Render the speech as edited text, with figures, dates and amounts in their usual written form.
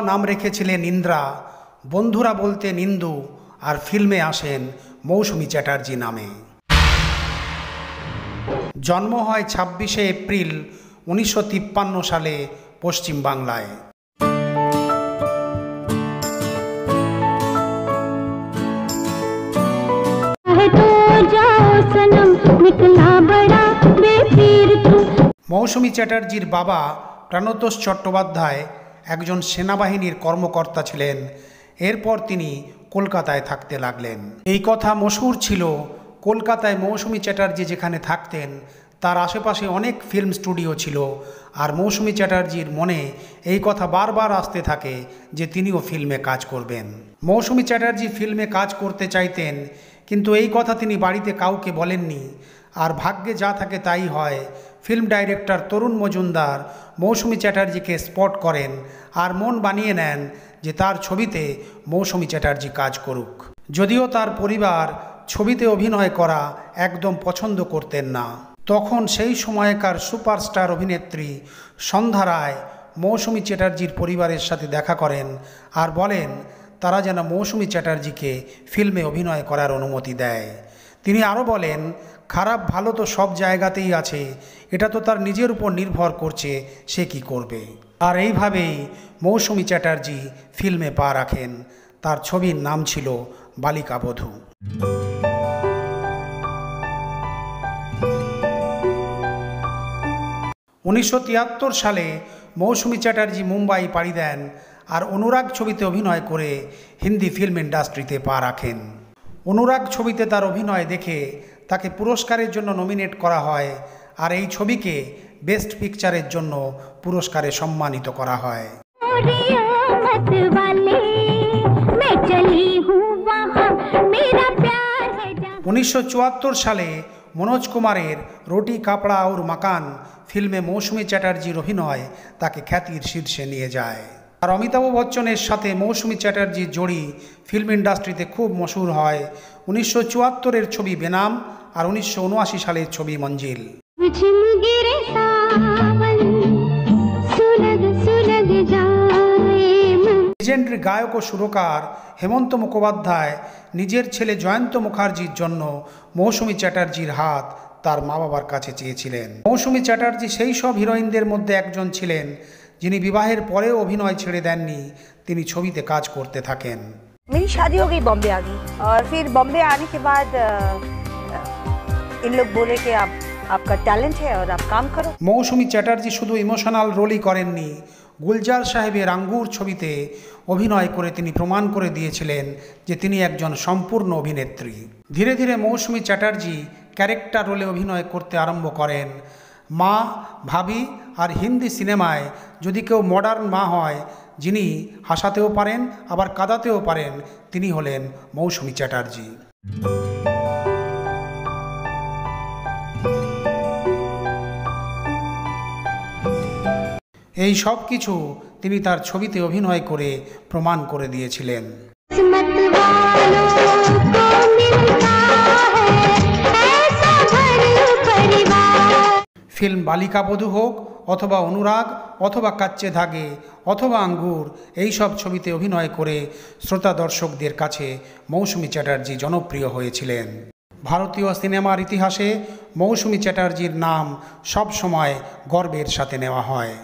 নাম রেখেছিলেন ইন্দ্রা, বন্ধুরা বলতেন ইন্দু, আর ফিল্মে আসেন মৌসুমী চ্যাটার্জি নামে। জন্ম হয় 26শে এপ্রিল 1953 সালে পশ্চিম বাংলায়। মৌসুমী চ্যাটার্জির বাবা প্রাণতোষ চট্টোপাধ্যায় একজন সেনাবাহিনীর কর্মকর্তা ছিলেন। এরপর তিনি কলকাতায় থাকতে লাগলেন। এই কথা মশহুর ছিল, কলকাতায় মৌসুমী চ্যাটার্জি যেখানে থাকতেন তার আশেপাশে অনেক ফিল্ম স্টুডিও ছিল, আর মৌসুমী চ্যাটার্জির মনে এই কথা বারবার আসতে থাকে যে তিনিও ফিল্মে কাজ করবেন। মৌসুমী চ্যাটার্জি ফিল্মে কাজ করতে চাইতেন, কিন্তু এই কথা তিনি বাড়িতে কাউকে বলেননি। আর ভাগ্যে যা থাকে তাই হয়। ফিল্ম ডাইরেক্টর তরুণ মজুমদার মৌসুমী চ্যাটার্জিকে স্পট করেন আর মন বানিয়ে নেন যে তার ছবিতে মৌসুমী চ্যাটার্জি কাজ করুক। যদিও তার পরিবার ছবিতে অভিনয় করা একদম পছন্দ করতেন না। তখন সেই সময়কার সুপারস্টার অভিনেত্রী সন্ধ্যা রায় মৌসুমী চ্যাটার্জির পরিবারের সাথে দেখা করেন আর বলেন তারা যেন মৌসুমী চ্যাটার্জিকে ফিল্মে অভিনয় করার অনুমতি দেয়। তিনি আরও বলেন, খারাপ ভালো তো সব জায়গাতেই আছে, এটা তো তার নিজের উপর নির্ভর করছে সে কি করবে। আর এইভাবেই মৌসুমী চ্যাটার্জি ফিল্মে পা রাখেন। তার ছবির নাম ছিল বালিকা বধূ। 1973 সালে মৌসুমী চ্যাটার্জি মুম্বাই পাড়ি দেন আর অনুরাগ ছবিতে অভিনয় করে হিন্দি ফিল্ম ইন্ডাস্ট্রিতে পা রাখেন। অনুরাগ ছবিতে তার অভিনয় দেখে তাকে পুরস্কারের জন্য নমিনেট করা হয়, আর এই ছবিকে বেস্ট পিকচারের জন্য পুরস্কারে সম্মানিত করা হয়। 1974 সালে মনোজ কুমারের রোটি কাপড়া और মাকান ফিল্মে মৌসুমী চ্যাটার্জির অভিনয় তাকে খ্যাতির শীর্ষে নিয়ে যায়। আর অমিতাভ বচ্চনের সাথে মৌসুমী চ্যাটার্জির জড়ি ফিল্ম ইন্ডাস্ট্রিতে খুব মশহুর হয়। 1974-এর ছবি বেনাম আর 1979 সালের ছবি মঞ্জিল। লেজেন্ডারি গায়ক ও সুরকার হেমন্ত মুখোপাধ্যায় নিজের ছেলে জয়ন্ত মুখার্জির জন্য মৌসুমী চ্যাটার্জির হাত তার মা বাবার কাছে চেয়েছিলেন। মৌসুমী চ্যাটার্জি সেই সব হিরোইনদের মধ্যে একজন ছিলেন যিনি বিবাহের পরেও অভিনয় ছেড়ে দেননি, তিনি ছবিতে কাজ করতে থাকেন। मेरी शादी हो गई, बॉम्बे आ गई और फिर बॉम्बे आने के बाद इन लोग बोले कि आपका टैलेंट है और आप काम करो। মৌসুমী চ্যাটার্জি শুধু ইমোশনাল রোলই করেননি, গুলজার সাহেবের আঙ্গুর ছবিতে অভিনয় করে তিনি প্রমাণ করে দিয়েছিলেন যে তিনি একজন সম্পূর্ণ অভিনেত্রী। ধীরে ধীরে মৌসুমী চ্যাটার্জি ক্যারেক্টার রোলে অভিনয় করতে আরম্ভ করেন। মা, ভাবি আর হিন্দি সিনেমায় যদি কেউ মডার্ন মা হয় যিনি হাসাতেও পারেন আবার কাঁদাতেও পারেন, তিনি হলেন মৌসুমী চ্যাটার্জি। এই সব কিছু তিনি তার ছবিতে অভিনয় করে প্রমাণ করে দিয়েছিলেন। ফিল্ম বালিকা বধূ হোক অথবা অনুরাগ অথবা কাচ্চে ধাগে অথবা আঙ্গুর, এই সব ছবিতে অভিনয় করে শ্রোতা দর্শকদের কাছে মৌসুমী চ্যাটার্জি জনপ্রিয় হয়েছিলেন। ভারতীয় সিনেমার ইতিহাসে মৌসুমী চ্যাটার্জির নাম সব সময় গর্বের সাথে নেওয়া হয়।